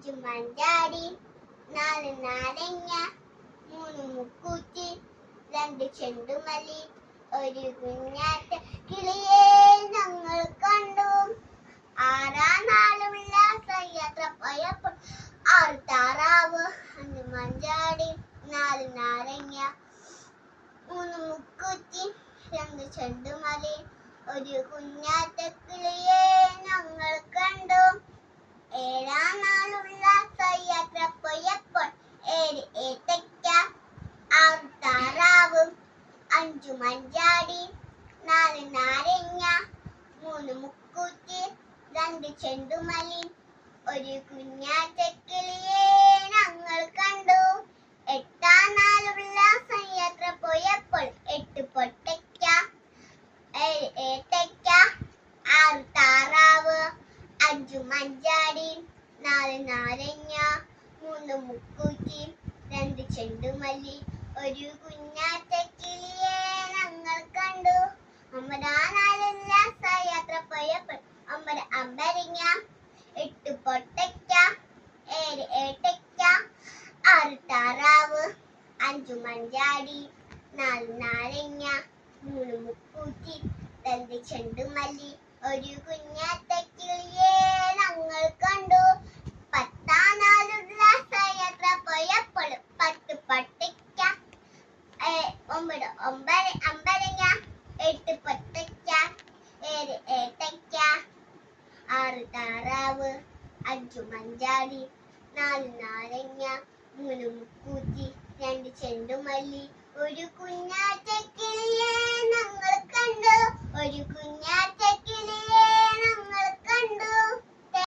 അഞ്ചു മഞ്ചാടി, നാല് നാരങ്ങ, മൂന്ന് മുക്കൂറ്റി, രണ്ട് ചെണ്ടുമല്ലി, ഒരു കുഞ്ഞാറ്റ കിളിയെ ഞങ്ങൾ കണ്ടു. ആറാം നാൾ ഉല്ലാസയാത്ര പോയപ്പോൾ ആറ് താറാവ്, അഞ്ച് മഞ്ചാടി, നാല് നാരങ്ങ, മൂന്ന് മുക്കൂറ്റി, രണ്ട് ചെണ്ടുമല്ലി, ഒരു കുഞ്ഞാറ്റ കിളിയെ ഞങ്ങൾ കണ്ടു. ഏഴാം നാൾ ഉല്ലാസയാത്ര പോയപ്പോൾ ഏഴ് ഏത്തയ്ക്ക, ആറ് താറാവ്, അഞ്ചു മഞ്ചാടി, നാല് നാരങ്ങ, മൂന്ന് മുക്കൂറ്റി, രണ്ട് ചെണ്ടുമല്ലി, ഒരു കുഞ്ഞാറ്റ കിളിയെ ഞങ്ങൾ കണ്ടു. എട്ടാം നാൾ ഉല്ലാസയാത്ര പോയപ്പോൾ എട്ട് പൊട്ടയ്ക്ക, ഏഴ് ഏത്തയ്ക്ക, ആറ് താറാവ്, അഞ്ചു മഞ്ചാടി, നാല് നാരങ്ങ, മൂന്ന് മുക്കൂറ്റി, രണ്ട് ചെണ്ടുമല്ലി, ഒരു കുഞ്ഞാറ്റ കിളിയെ ഞങ്ങൾ കണ്ടു. ഒമ്പതാം നാൾ ഉല്ലാസയാത്ര പോയപ്പോൾ ഒമ്പത് അമ്പരങ്ങ, എട്ട് പൊട്ടയ്ക്ക, ഏഴ് ഏത്തയ്ക്ക, ആറ് താറാവ്, അഞ്ചു മഞ്ചാടി, നാല് നാരങ്ങ, മൂന്ന് മുക്കൂറ്റി, രണ്ട് ചെണ്ടുമല്ലി, ഒരു കുഞ്ഞാറ്റ കിളിയെ ഞങ്ങൾ കണ്ടു. പത്താം നാൾ ഉല്ലാസയാത്ര പോയപ്പോൾ പത്ത് പൊട്ടയ്ക്ക, ഒമ്പത് അമ്പരങ്ങ, എട്ട് പൊട്ടയ്ക്ക, ഏഴ് ഏത്തയ്ക്ക, ആറ് താറാവ്, അഞ്ചു മഞ്ചാടി, നാല് നാരങ്ങ, മൂന്ന് മുക്കൂറ്റി, രണ്ട് ചെണ്ടുമല്ലി, ഒരു കുഞ്ഞാറ്റ കിളിയെ ഞങ്ങൾ കണ്ടു. ഒരു കുഞ്ഞാറ്റ കിളിയെ ഞങ്ങൾ കണ്ടു.